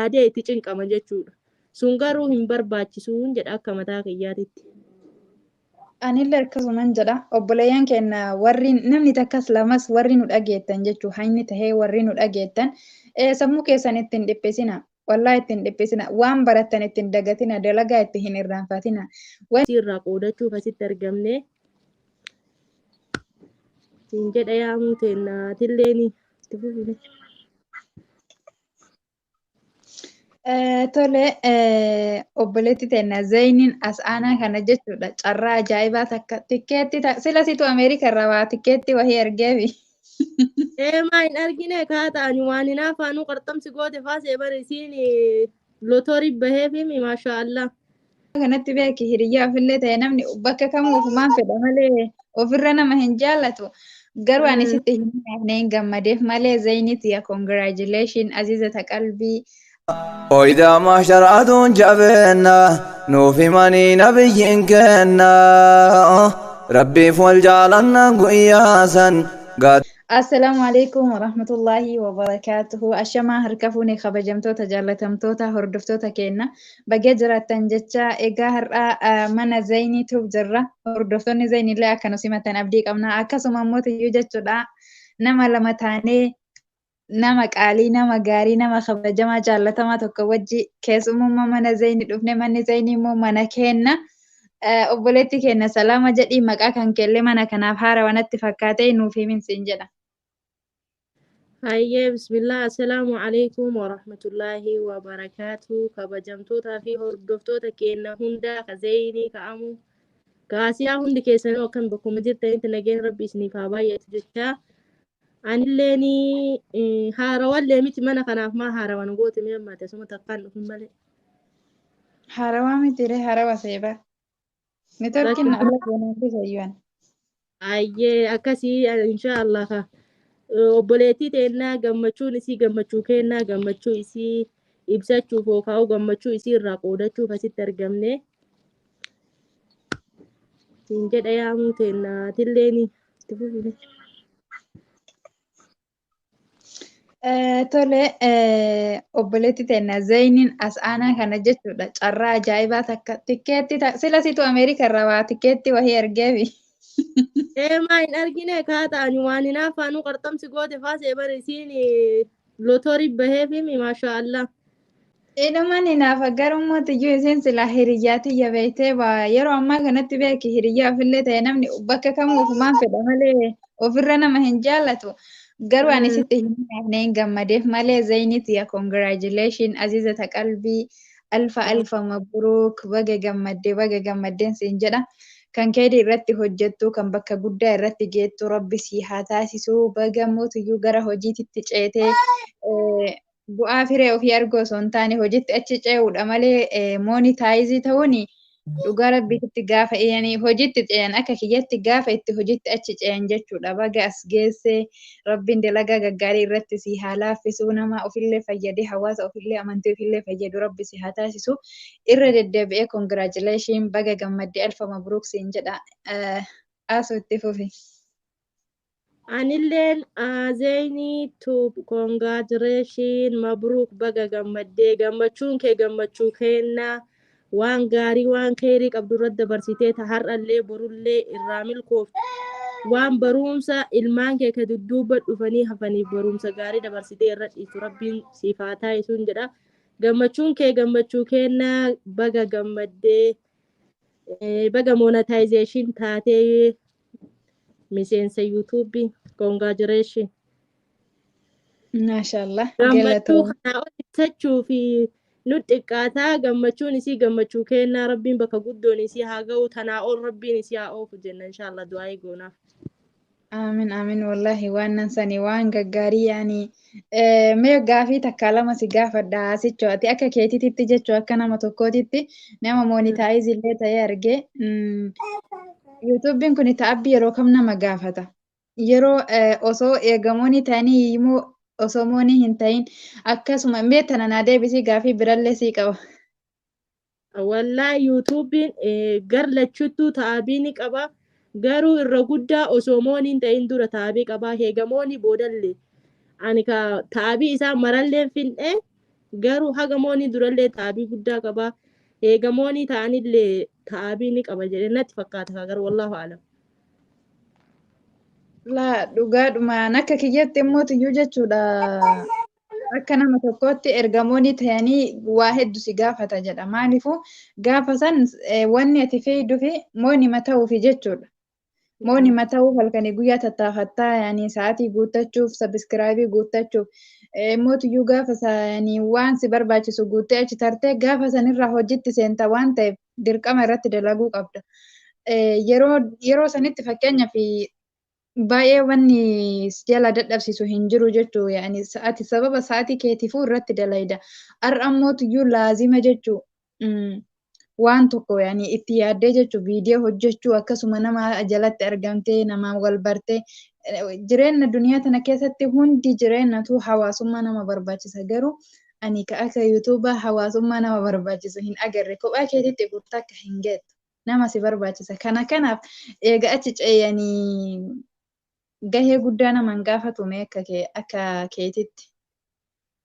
yaadee itti cinqama jechuudha. Sun garuu hin barbaachisuun jedha akka mataa kiyyaatitti. Anillee akkasuman jedha obboleeyyan keenya warri namni takkas lamas warri nu dhageettan jechuu hanyni tahee warri nu dhageettan sammuu keessan ittiin dhiphisina wallaa ittiin dhiphisina waan barattan ittiin dagatina dalagaa itti hin irraanfatina. Irraa qoodachuuf asitti argamne siin jedha yaamuu teennaatiilleen itti fufi. Tole obboleetti teenya Zayniin as aanaa kana jechuudha carraa ajaa'ibaa takka tikkeetti sila situ Ameerika irraa waa tikkeetti wahii ergeefi. Maa hin argine kaataani waan hin afaanuu qarxamsi goote faasee barisiin lotorii baheefimi maashaallah. Kanatti beeki hiriyyaa ofillee ta'e namni bakka kamuu ofumaan fedha malee ofirra nama hin jaallatu. Garuu ani sitti hin himne hin gammadeef malee Zayniti ya congratulation azizata qalbii. وإذا ما شرعتون جبنا نوفي ماني نبي كنا ربي فولجالنا قياسا قد السلام عليكم ورحمة الله وبركاته أشما هركفوني خبجمتو تجالتمتو هردفتو تكينا بقى جرات تنجتشا إيقا هرقا من زيني توب جرة هردفتوني زيني لا كانوا سيمتان أبديك أمنا أكاسو مموت يوجد نما لما تاني nama qaalii nama gaarii nama kabajamaa jaallatamaa tokko wajji keessummaa mana Zayni dhufne manni Zayni immoo mana kenna obboleetti kenna salaama jedhii maqaa kan kellee mana kanaaf haara wanatti fakkaatee nuuf himinsiin jedha. Hayyee bismillah assalaamu alaikum warahmatullaahi wabarakaatu kabajamtootaa fi hordoftoota keenya hunda ka Zayni ka'amu kaasiyaa hundi keessanuu akkan bakkuma jirtanitti nageen rabbi isiniif haa baay'atu jechaa. Anilleeni haarawallee miti mana kanaaf maa haarawan goote mee ammaate suma takkaan dhufin malee. Haarawaa mitiire haarawa seeba. Neetworkiin na ala goonaan sayyuan. Ayyee akkasii inshaallah ka obboleettii teennaa gammachuun isii gammachuu kennaa gammachuu isii ibsachuuf yookaan gammachuu isii irraa qoodachuuf asitti argamne. Siin jedha yaamuu teennaatilleen itti fufi. Tole obboleetti teenya Zayniin as aanaa kana jechuudha carraa ajaa'ibaa takka tikkeetti sila situ Ameerika irraa waa tikkeetti wahii ergeefi. Maa hin argine kaataani waan hin afaanuu qarxamsi goote faasee barisiin lotorii baheefimi maashaallah. Inumaan hinaafa garummoo tiyyuu isiin sila hiriyyaatti yabeetee yeroo ammaa kanatti beeki hiriyyaa ofillee ta'e namni bakka kamuu ofumaan fedha malee ofirra nama hin jaallatu. Garuu ani sitti hin himne hin gammadeef malee Zayniti ya congratulation azizata qalbii alfa mabruuk baga gammaddeen siin jedha. Kan keedii irratti hojjettu kan bakka guddaa irratti geettu rabbi sii haa taasisu baga mootiyyuu gara hojiititti ceetee bu'aa firee ofii argoo osoo hin taane hojiitti achi ce'uudha malee moonitaayizii ta'uun dhugaa rabbiitti gaafa hojiitti ce'an akka kiyyatti gaafa itti hojiitti achi ce'an jechuudha baga as geessee rabbiin dalagaa gaggaarii irratti si haa laaffisuu nama ofillee fayyadee hawaasa ofillee amantii ofillee fayyadu rabbi si haa taasisu irra deddeebi'ee congratulation baga gammaddee alfa mabruuk siin jedha asoo itti fufi. Anilleen Zayni to congratulation mabruuk baga gammaddee gammachuun kee gammachuu kennaa. Waan gaarii waan khairii qabdu irratti dabarsitee har'allee borullee irraa milkooftu waan barumsa ilmaan kee ka dudduuba dhufanii hafaniif barumsa gaarii dabarsitee irra dhiisu rabbiin siif haa taasisuun jedha. Gammachuun kee gammachuu kennaa baga gammaddee baga monetization taatee miseensa YouTube congratulation. Maashaallah. Gammachuu kanaa ol ibsachuu fi nuti xiqqaataa gammachuun isii gammachuu kennaa rabbiin bakka guddoon isii haa ga'u tanaa ol rabbiin isii haa oofu jenna inshaallah du'aa eegoonaaf. Aamin wallahi waan nan sani waan gaggaarii yaani mee gaafii takka lama si gaafadha asichoo ati akka keetititti jechuu akka nama tokkootitti nama moonitaayiz illee ta'ee argee yuutuubiin kun ta'abbii yeroo kam nama gaafata yeroo osoo eegamoonni ta'anii immoo osoo moonii hin ta'in akkasuma mee tana naa deebisii gaafii birallee sii qaba. Wallaahi yuutuubiin gar lachuttuu ta'abii ni qaba. Garuu irra guddaa osoo mooniin ta'in dura ta'abii qabaa heegamoonni boodallee ani ka ta'abii isaa maralleen fin'ee garuu haga moonii durallee taabii guddaa qaba eega moonii ta'anillee taabii ni qaba jedhee natti fakkaata garuu wallahu aalam. Laa dhugaadhumaan akka kiyyatti immoo tiyyuu jechuudha. Akka nama tokkootti ergamoonni ta'anii waa hedduu si gaafata jedha. Maaliifuu gaafa san wanni ati feeyiduu fi moonima ta'uufi jechuudha. Moonima ta'uuf halkanii guyyaa tattaafattaa yaani sa'aatii guuttachuuf sabiskiraabii guuttachuuf mootiyyuu gaafa yaani waan si barbaachisu guuttee achi tartee gaafa sanirraa hojiitti seenta waan ta'eef dirqama irratti dalaguu qabda. Yeroo sanitti fakkeenyaaf baay'ee wanni jala dadhabsiisu hin jiru jechuu yaani sa'aatii sababa sa'aatii keetiifuu irratti dalayda. Har'a mootiyyuu laazima jechuu waan tokko yaani itti yaaddee jechuu viidiyoo hojjechuu akkasuma nama jalatti argamtee nama wal bartee jireenya duniyaa tana keessatti hundi jireenyatu hawaasummaa nama barbaachisa garuu ani akka yuutuubaa hawaasummaa nama barbaachisu hin agarre kophaa keetitti gurtaa akka hin geettu nama si barbaachisa kanaaf eega achi ceeyanii gahee guddaa naman gaafatume akka keetitti.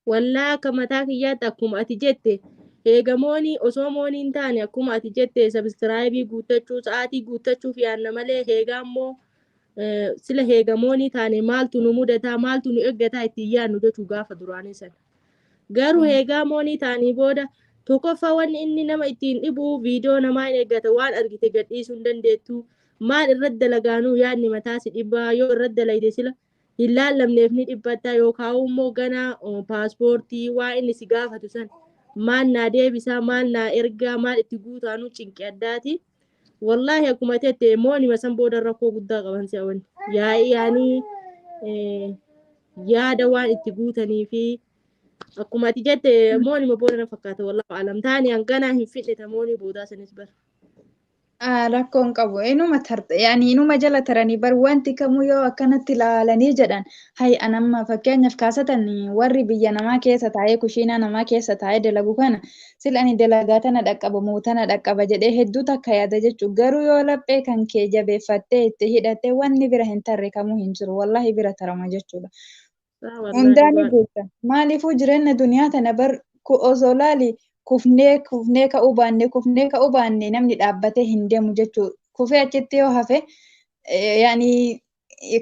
Wallaa akka mataa kiyyaatti akkuma ati jette heegamoonii osoo mooniin taane akkuma ati jette sabiskiraayibii guuttachuu sa'aatii guuttachuuf yaanna malee heegaa immoo sila heegamoonii taane maaltu nu mudataa maaltu nu eeggataa ittiin yaannu jechuu gaafa duraanii sana. Garuu heegaa moonii taanii booda tokkoffaa wanni inni nama ittiin dhibu viidiyoo namaa hin eeggata waan argite gadhiisuu hin dandeettu maal irratti dalagaanuu yaadni mataa si dhibbaa yoo irratti dalayte sila hin laallamneef ni dhibbatta yookaan immoo ganaa paaspoortii waa inni si gaafatu san maal naa deebisaa maal naa ergaa maal itti guutaanuu cinqi addaati. Wallaahi akkuma tette moonima san booda rakkoo guddaa qaban se'awan yaa'anii yaada waan itti guutanii fi akkuma ati jette moonima booda na fakkaata wallahu aalam taani hanganaa hin fidheta moonii boodaa sanis bara. Rakkoon qabu inuma jala taranii bar wanti kamuu yoo akkanatti ilaalanii jedhan hay anamma fakkeenyaaf kaasatan warri biyya namaa keessa taa'ee kushiinaa namaa keessa taa'ee dalagu kana silani dalagaa tana dhaqqaba muutana dhaqqaba jedhee hedduu takka yaada jechuudha garuu yoo laphee kan kee jabeeffattee itti hidhattee wanni bira hin tarre kamuu hin jiru wallahi bira tarama jechuudha. Hundaani guuta maaliifuu jireenya duniyaa tana bar osoo laali kufnee ka'uu baanne namni dhaabbatee hin deemu jechuudha. Kufee achitti yoo hafe yaani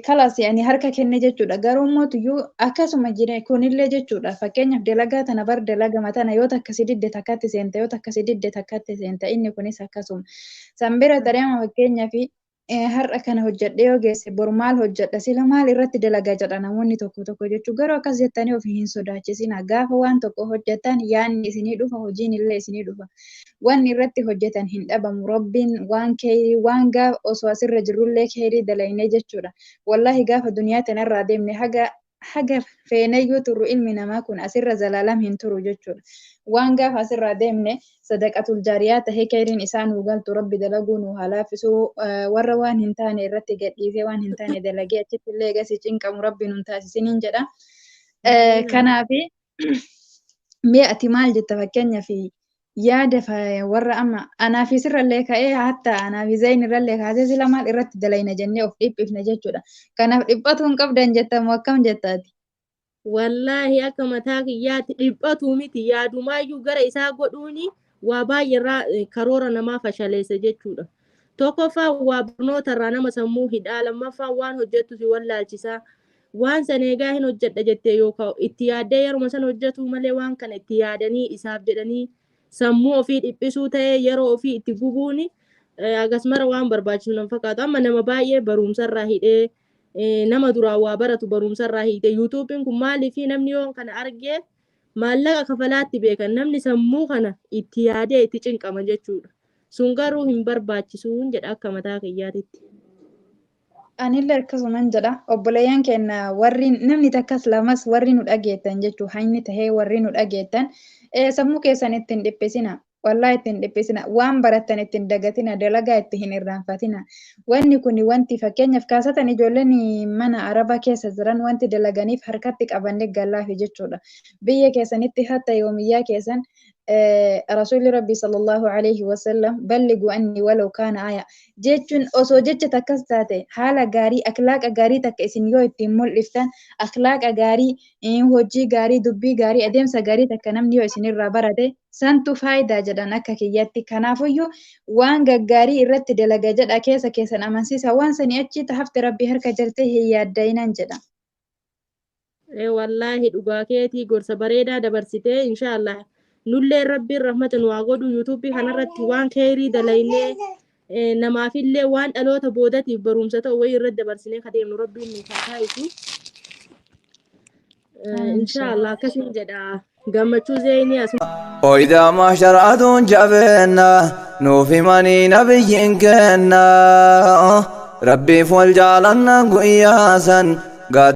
kalas yaani harka kenne jechuudha. Garuu mootiyyuu akkasuma jire kunillee jechuudha. Fakkeenyaaf dalagaa tana bar dalagama tana yoo takka si didde takkatti seenta yoo takka si didde takkatti seenta inni kunis akkasuma. San bira dareema fakkeenyaaf har'a kana hojjedhee yoo geesse bor maal hojjedha sila maal irratti dalagaa jedha namoonni tokko jechuudha. Garuu akkas jettanii ofii hin sodaachisina. Gaafa waan tokko hojjetan yaanni isinii dhufa hojiin illee isinii dhufa. Wanni irratti hojjetan hin dhabamu. Rabbiin waan gaafa osoo asirra jirrullee keerii dalaynee jechuudha. Wallahi gaafa duniyaa tanarraa deemne haga feenayyuu turru ilmi namaa kun asirra zalaalam hin turu jechuudha. Waan gaafa asirraa deemne sadaqatul jaariyaa tahee keeriin isaa nuu galtu rabbi dalaguu nuu halaafisuu warra waan hin taane irratti gadhiisee waan hin taane dalagee achitti illee gasii cinqamu rabbi nun taasisiniin jedha. Kanaafi mee ati maal jetta fakkeenyaaf yaada warra amma anaafi sirrallee ka'ee hatta anaafi zayin irrallee kaasee sila maal irratti dalayna jennee of dhiphifne jechuudha. Kanaaf dhiphatu hin qabdan jettamu akkam jettaati? Wallaahi akka mataa kiyyaatti dhiphatu miti yaadumaayyuu gara isaa godhuuni waa baay'eerraa karoora namaa fashaleessa jechuudha. Tokkoffaa waa barnootarraa nama sammuu hidhaa lammaffaa waan hojjettu si wallaalchisaa waan san eegaa hin hojjedha jettee yookaan itti yaaddee yeruma san hojjetu malee waan kana itti yaadanii isaaf jedhanii sammuu ofii dhiphisuu ta'ee yeroo ofii itti gubuuni akkasumara waan barbaachisu nan fakkaatu amma nama baay'ee barumsarraa hidhee nama duraa waa baratu barumsarraa hidhee yuutuubiin kun maaliif namni yoo kana argee maallaqa kafalaatti beekan namni sammuu kana itti yaadee itti cinqama jechuudha. Sun garuu hin barbaachisuun jedha akka mataa kiyyaatitti. Anillee akkasuman jedha obboleeyyan keenya warri namni takkas lamas warri nu dhageettan jechuu hayni tahee warri nu dhageettan sammuu keessan ittiin dhiphisina wallaahi ittiin dhiphisina waan barattan ittiin dagatina dalagaa itti hin irraanfatina wanni kun wanti fakkeenyaaf kaasatan ijoolleen mana araba keessa jiran wanti dalaganiif harkatti qabanne gallaafi jechuudha biyya keessanitti hatta yoomiyyaa keessan رسول ربي صلى الله عليه وسلم بلغوا أني ولو كان آية جيتشن أوسو جيتش تكستاتي حالة غاري أخلاق غاري تك إسنيو إتمول إفتان أخلاق غاري هوجي غاري دبي غاري أديمسا غاري تك نمنيو إسني الرابرة سانتو فايدة جدان أكا كياتي كنافيو وان غاري إرت دلغا جدا كيسا أمانسيسا وان سني أتشي تحفت ربي هركا جرتي هي داينان جدا والله dhugakeetii gorsa bareedaa dabarsitee inshallah nullee rabbiin rahmatan waa godhu yuutuubii kanarratti waan kheyrii dalaynee namaafillee waan dhaloota boodatiif barumsa ta'u wayii irratti dabarsinee kadeemnu rabbiin nuuf haa taasisu inshallah akkasin jedha gammachuu zeenii asuma وإذا ما شرعتون جبنا نوفي ماني نبي كنا ربي فول جعلنا قياسا